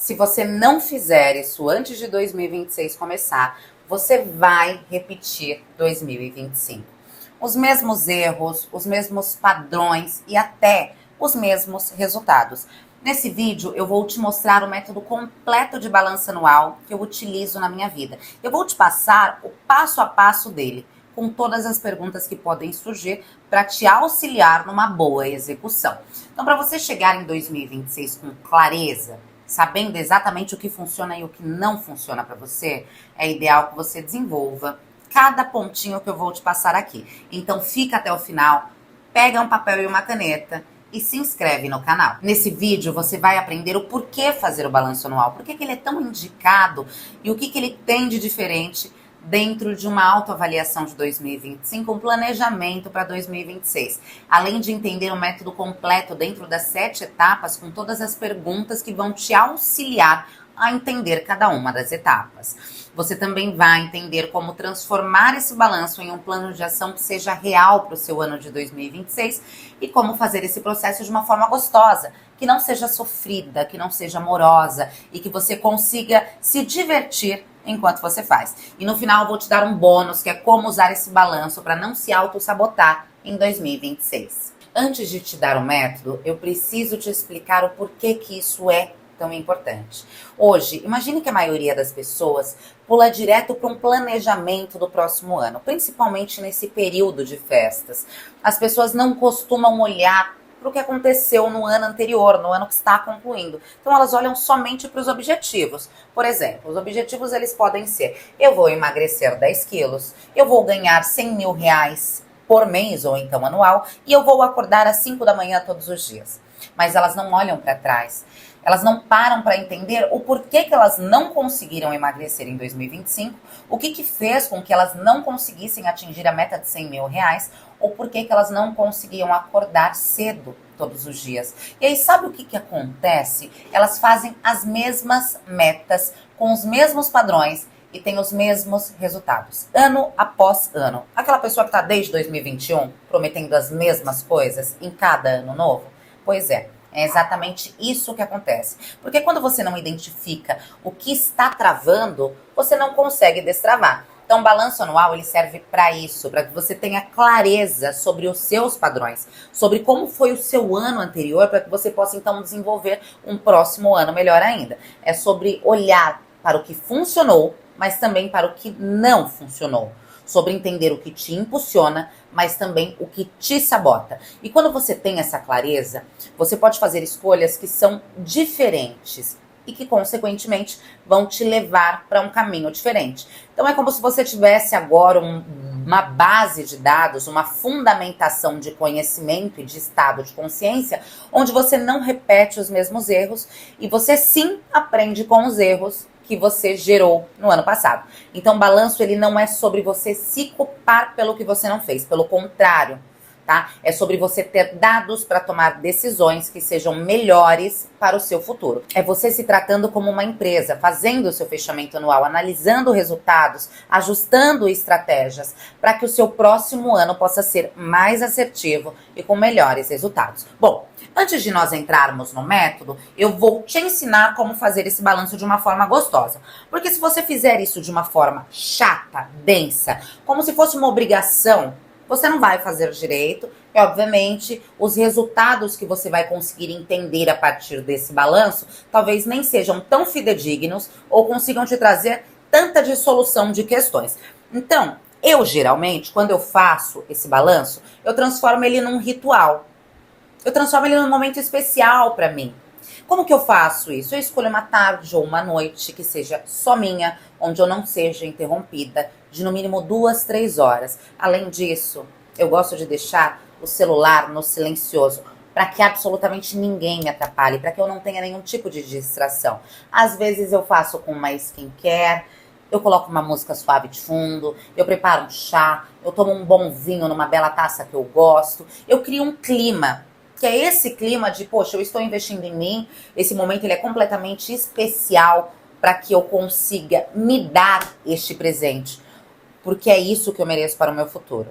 Se você não fizer isso antes de 2026 começar, você vai repetir 2025. Os mesmos erros, os mesmos padrões e até os mesmos resultados. Nesse vídeo, eu vou te mostrar o método completo de balanço anual que eu utilizo na minha vida. Eu vou te passar o passo a passo dele, com todas as perguntas que podem surgir para te auxiliar numa boa execução. Então, para você chegar em 2026 com clareza, sabendo exatamente o que funciona e o que não funciona para você, é ideal que você desenvolva cada pontinho que eu vou te passar aqui. Então, fica até o final, pega um papel e uma caneta e se inscreve no canal. Nesse vídeo você vai aprender o porquê fazer o balanço anual, por que ele é tão indicado e o que ele tem de diferente dentro de uma autoavaliação de 2025, um planejamento para 2026. Além de entender o método completo dentro das 7 etapas, com todas as perguntas que vão te auxiliar a entender cada uma das etapas. Você também vai entender como transformar esse balanço em um plano de ação que seja real para o seu ano de 2026 e como fazer esse processo de uma forma gostosa, que não seja sofrida, que não seja amorosa e que você consiga se divertir enquanto você faz. E no final eu vou te dar um bônus, que é como usar esse balanço para não se auto-sabotar em 2026. Antes de te dar o método, eu preciso te explicar o porquê que isso é tão importante. Hoje, imagine que a maioria das pessoas pula direto para um planejamento do próximo ano, principalmente nesse período de festas. As pessoas não costumam olhar para o que aconteceu no ano anterior, no ano que está concluindo. Então elas olham somente para os objetivos. Por exemplo, os objetivos eles podem ser: eu vou emagrecer 10 quilos, eu vou ganhar 100 mil reais por mês ou então anual, e eu vou acordar às 5 da manhã todos os dias. Mas elas não olham para trás. Elas não param para entender o porquê que elas não conseguiram emagrecer em 2025, o que fez com que elas não conseguissem atingir a meta de 100 mil reais, ou porquê que elas não conseguiam acordar cedo todos os dias. E aí, sabe o que acontece? Elas fazem as mesmas metas, com os mesmos padrões, e tem os mesmos resultados, ano após ano. Aquela pessoa que está desde 2021 prometendo as mesmas coisas em cada ano novo? Pois é. É exatamente isso que acontece. Porque quando você não identifica o que está travando, você não consegue destravar. Então, o balanço anual ele serve para isso, para que você tenha clareza sobre os seus padrões, sobre como foi o seu ano anterior, para que você possa então desenvolver um próximo ano melhor ainda. É sobre olhar para o que funcionou, mas também para o que não funcionou. Sobre entender o que te impulsiona, mas também o que te sabota. E quando você tem essa clareza, você pode fazer escolhas que são diferentes e que, consequentemente, vão te levar para um caminho diferente. Então, é como se você tivesse agora uma base de dados, uma fundamentação de conhecimento e de estado de consciência, onde você não repete os mesmos erros e você sim aprende com os erros que você gerou no ano passado. Então, o balanço ele não é sobre você se culpar pelo que você não fez, pelo contrário, tá? É sobre você ter dados para tomar decisões que sejam melhores para o seu futuro. É você se tratando como uma empresa, fazendo o seu fechamento anual, analisando resultados, ajustando estratégias para que o seu próximo ano possa ser mais assertivo e com melhores resultados. Bom, antes de nós entrarmos no método, eu vou te ensinar como fazer esse balanço de uma forma gostosa. Porque se você fizer isso de uma forma chata, densa, como se fosse uma obrigação, você não vai fazer direito e, obviamente, os resultados que você vai conseguir entender a partir desse balanço talvez nem sejam tão fidedignos ou consigam te trazer tanta dissolução de questões. Então, eu geralmente, quando eu faço esse balanço, eu transformo ele num ritual. Eu transformo ele num momento especial para mim. Como que eu faço isso? Eu escolho uma tarde ou uma noite que seja só minha, onde eu não seja interrompida, de no mínimo 2, 3 horas. Além disso, eu gosto de deixar o celular no silencioso, para que absolutamente ninguém me atrapalhe, para que eu não tenha nenhum tipo de distração. Às vezes eu faço com uma skincare, eu coloco uma música suave de fundo, eu preparo um chá, eu tomo um bom vinho numa bela taça que eu gosto, eu crio um clima, que é esse clima de, poxa, eu estou investindo em mim, esse momento ele é completamente especial para que eu consiga me dar este presente, porque é isso que eu mereço para o meu futuro.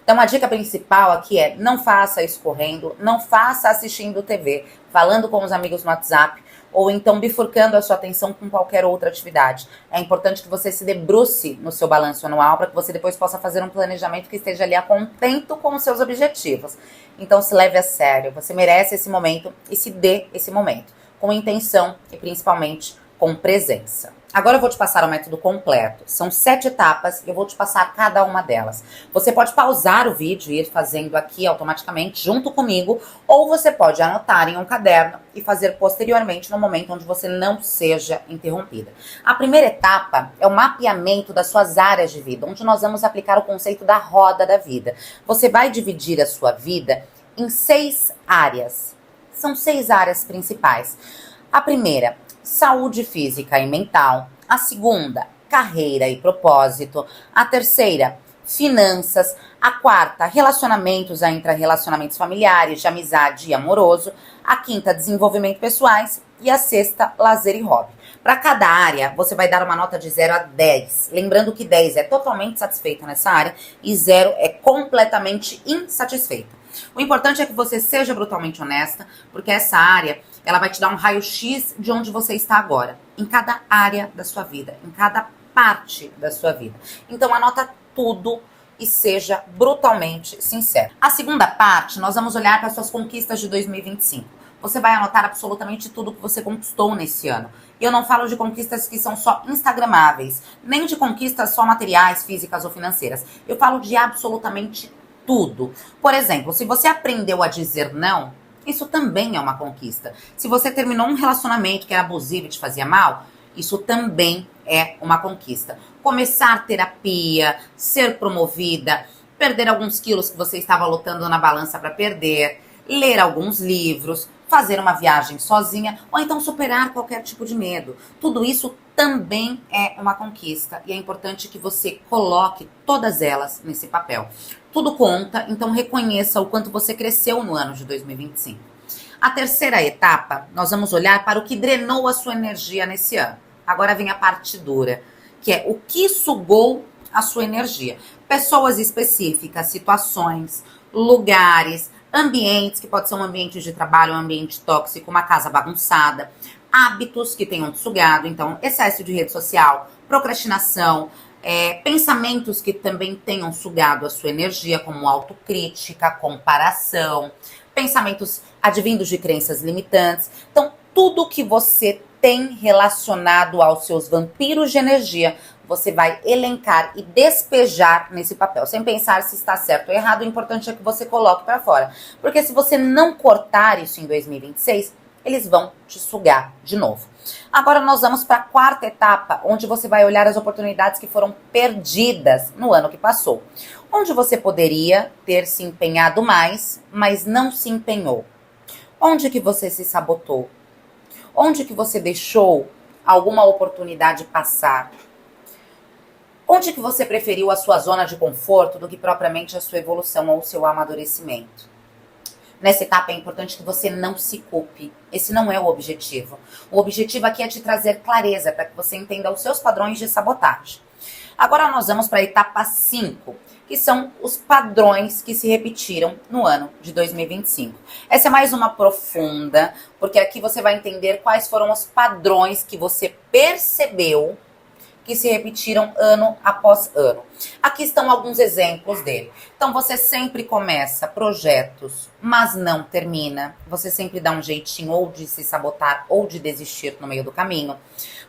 Então a dica principal aqui é: não faça isso correndo, não faça assistindo TV, falando com os amigos no WhatsApp, ou então bifurcando a sua atenção com qualquer outra atividade. É importante que você se debruce no seu balanço anual para que você depois possa fazer um planejamento que esteja ali a contento com os seus objetivos. Então se leve a sério, você merece esse momento e se dê esse momento, com intenção e principalmente com presença. Agora eu vou te passar o método completo. São 7 etapas e eu vou te passar cada uma delas. Você pode pausar o vídeo e ir fazendo aqui automaticamente junto comigo, ou você pode anotar em um caderno e fazer posteriormente no momento onde você não seja interrompida. A primeira etapa é o mapeamento das suas áreas de vida, onde nós vamos aplicar o conceito da roda da vida. Você vai dividir a sua vida em 6 áreas. São 6 áreas principais. A primeira, saúde física e mental. A segunda, carreira e propósito. A terceira, finanças. A quarta, relacionamentos, intra-relacionamentos familiares, de amizade e amoroso. A quinta, desenvolvimento pessoais. E a sexta, lazer e hobby. Para cada área, você vai dar uma nota de 0 a 10. Lembrando que 10 é totalmente satisfeita nessa área e 0 é completamente insatisfeita. O importante é que você seja brutalmente honesta, porque essa área, ela vai te dar um raio-x de onde você está agora, em cada área da sua vida, em cada parte da sua vida. Então anota tudo e seja brutalmente sincero. A segunda parte, nós vamos olhar para as suas conquistas de 2025. Você vai anotar absolutamente tudo que você conquistou nesse ano. E eu não falo de conquistas que são só instagramáveis, nem de conquistas só materiais, físicas ou financeiras. Eu falo de absolutamente tudo. Por exemplo, se você aprendeu a dizer não, isso também é uma conquista. Se você terminou um relacionamento que era abusivo e te fazia mal, isso também é uma conquista. Começar terapia, ser promovida, perder alguns quilos que você estava lutando na balança para perder, ler alguns livros, fazer uma viagem sozinha, ou então superar qualquer tipo de medo. Tudo isso também é uma conquista e é importante que você coloque todas elas nesse papel. Tudo conta, então reconheça o quanto você cresceu no ano de 2025. A terceira etapa, nós vamos olhar para o que drenou a sua energia nesse ano. Agora vem a parte dura, que é o que sugou a sua energia. Pessoas específicas, situações, lugares, ambientes, que pode ser um ambiente de trabalho, um ambiente tóxico, uma casa bagunçada, hábitos que tenham te sugado, então excesso de rede social, procrastinação, pensamentos que também tenham sugado a sua energia, como autocrítica, comparação, pensamentos advindos de crenças limitantes. Então, tudo que você tem relacionado aos seus vampiros de energia, você vai elencar e despejar nesse papel, sem pensar se está certo ou errado. O importante é que você coloque para fora. Porque se você não cortar isso em 2026, eles vão te sugar de novo. Agora nós vamos para a quarta etapa, onde você vai olhar as oportunidades que foram perdidas no ano que passou. Onde você poderia ter se empenhado mais, mas não se empenhou. Onde que você se sabotou? Onde que você deixou alguma oportunidade passar? Onde que você preferiu a sua zona de conforto do que propriamente a sua evolução ou o seu amadurecimento? Nessa etapa é importante que você não se culpe. Esse não é o objetivo. O objetivo aqui é te trazer clareza para que você entenda os seus padrões de sabotagem. Agora nós vamos para a etapa 5, que são os padrões que se repetiram no ano de 2025. Essa é mais uma profunda, porque aqui você vai entender quais foram os padrões que você percebeu que se repetiram ano após ano. Aqui estão alguns exemplos dele. Então, você sempre começa projetos, mas não termina. Você sempre dá um jeitinho ou de se sabotar ou de desistir no meio do caminho.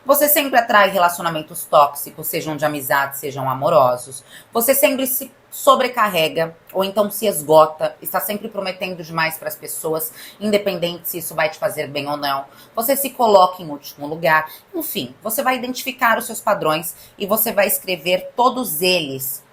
Você sempre atrai relacionamentos tóxicos, sejam de amizade, sejam amorosos. Você sempre se sobrecarrega ou então se esgota, está sempre prometendo demais para as pessoas, independente se isso vai te fazer bem ou não. Você se coloca em último lugar. Enfim, você vai identificar os seus padrões e você vai escrever todos eles,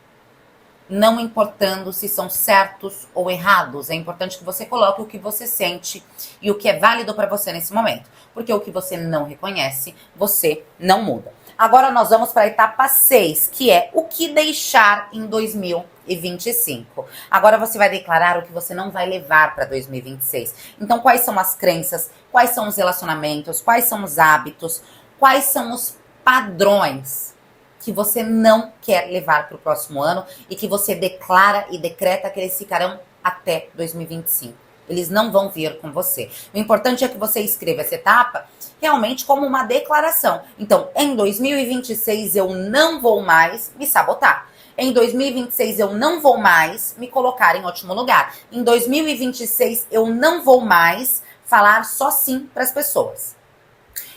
não importando se são certos ou errados. É importante que você coloque o que você sente e o que é válido para você nesse momento, porque o que você não reconhece, você não muda. Agora nós vamos para a etapa 6, que é o que deixar em 2025. Agora você vai declarar o que você não vai levar para 2026. Então, quais são as crenças, quais são os relacionamentos, quais são os hábitos, quais são os padrões que você não quer levar para o próximo ano e que você declara e decreta que eles ficarão até 2025. Eles não vão vir com você. O importante é que você escreva essa etapa realmente como uma declaração. Então, em 2026 eu não vou mais me sabotar. Em 2026 eu não vou mais me colocar em último lugar. Em 2026 eu não vou mais falar só sim para as pessoas.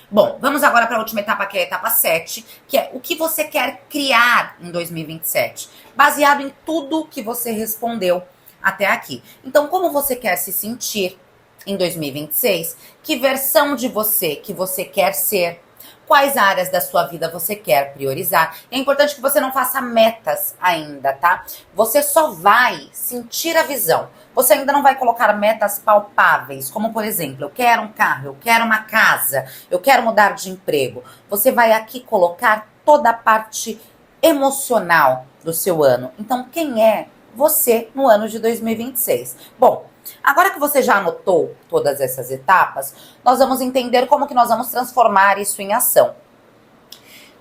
Bom, vamos agora para a última etapa, que é a etapa 7, que é o que você quer criar em 2027, baseado em tudo que você respondeu até aqui. Então, como você quer se sentir em 2026? Que versão de você que você quer ser? Quais áreas da sua vida você quer priorizar? É importante que você não faça metas ainda, tá? Você só vai sentir a visão. Você ainda não vai colocar metas palpáveis, como por exemplo, eu quero um carro, eu quero uma casa, eu quero mudar de emprego. Você vai aqui colocar toda a parte emocional do seu ano. Então, quem é você no ano de 2026? Bom, agora que você já anotou todas essas etapas, nós vamos entender como que nós vamos transformar isso em ação,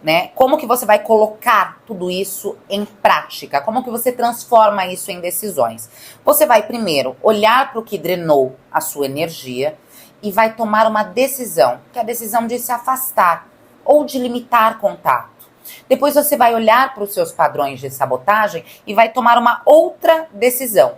né? Como que você vai colocar tudo isso em prática? Como que você transforma isso em decisões? Você vai primeiro olhar para o que drenou a sua energia e vai tomar uma decisão, que é a decisão de se afastar ou de limitar contato. Depois você vai olhar para os seus padrões de sabotagem e vai tomar uma outra decisão,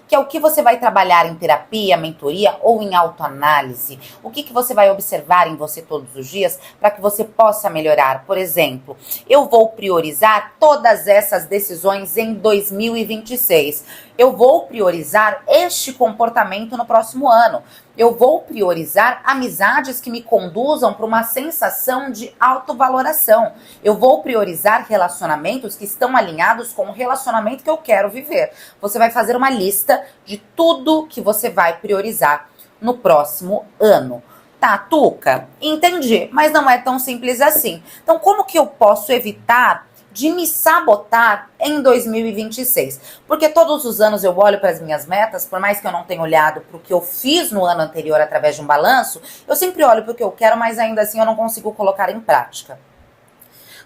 que é o que você vai trabalhar em terapia, mentoria ou em autoanálise. O que você vai observar em você todos os dias para que você possa melhorar. Por exemplo, eu vou priorizar todas essas decisões em 2026. Eu vou priorizar este comportamento no próximo ano. Eu vou priorizar amizades que me conduzam para uma sensação de autovaloração. Eu vou priorizar relacionamentos que estão alinhados com o relacionamento que eu quero viver. Você vai fazer uma lista de tudo que você vai priorizar no próximo ano. Tá, Tuca? Entendi, mas não é tão simples assim. Então, como que eu posso evitar de me sabotar em 2026? Porque todos os anos eu olho para as minhas metas, por mais que eu não tenha olhado para o que eu fiz no ano anterior através de um balanço, eu sempre olho para o que eu quero, mas ainda assim eu não consigo colocar em prática.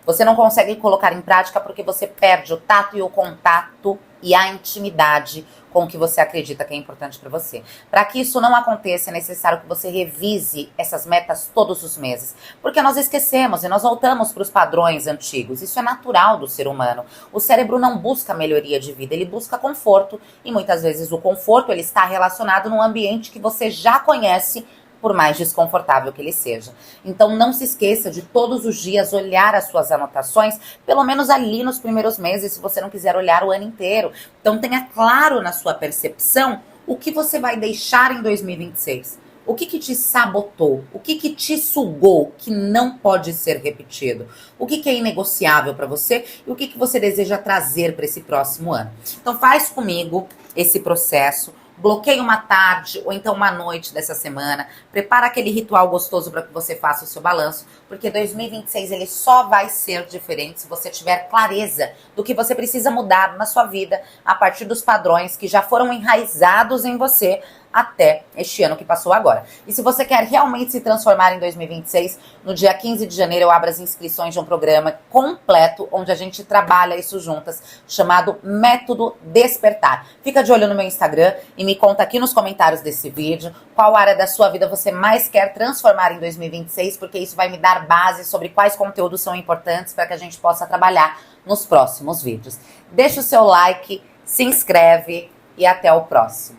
Você não consegue colocar em prática porque você perde o tato e o contato e a intimidade com o que você acredita que é importante para você. Para que isso não aconteça, é necessário que você revise essas metas todos os meses. Porque nós esquecemos e nós voltamos para os padrões antigos. Isso é natural do ser humano. O cérebro não busca melhoria de vida, ele busca conforto. E muitas vezes o conforto ele está relacionado num ambiente que você já conhece, por mais desconfortável que ele seja. Então não se esqueça de todos os dias olhar as suas anotações, pelo menos ali nos primeiros meses, se você não quiser olhar o ano inteiro. Então tenha claro na sua percepção o que você vai deixar em 2026. O que te sabotou? O que te sugou que não pode ser repetido? O que é inegociável para você e o que você deseja trazer para esse próximo ano? Então faz comigo esse processo. Bloqueia uma tarde ou então uma noite dessa semana. Prepara aquele ritual gostoso para que você faça o seu balanço, porque 2026 ele só vai ser diferente se você tiver clareza do que você precisa mudar na sua vida a partir dos padrões que já foram enraizados em você até este ano que passou agora. E se você quer realmente se transformar em 2026, no dia 15 de janeiro eu abro as inscrições de um programa completo onde a gente trabalha isso juntas, chamado Método Despertar. Fica de olho no meu Instagram e me conta aqui nos comentários desse vídeo qual área da sua vida você mais quer transformar em 2026, porque isso vai me dar base sobre quais conteúdos são importantes para que a gente possa trabalhar nos próximos vídeos. Deixa o seu like, se inscreve e até o próximo.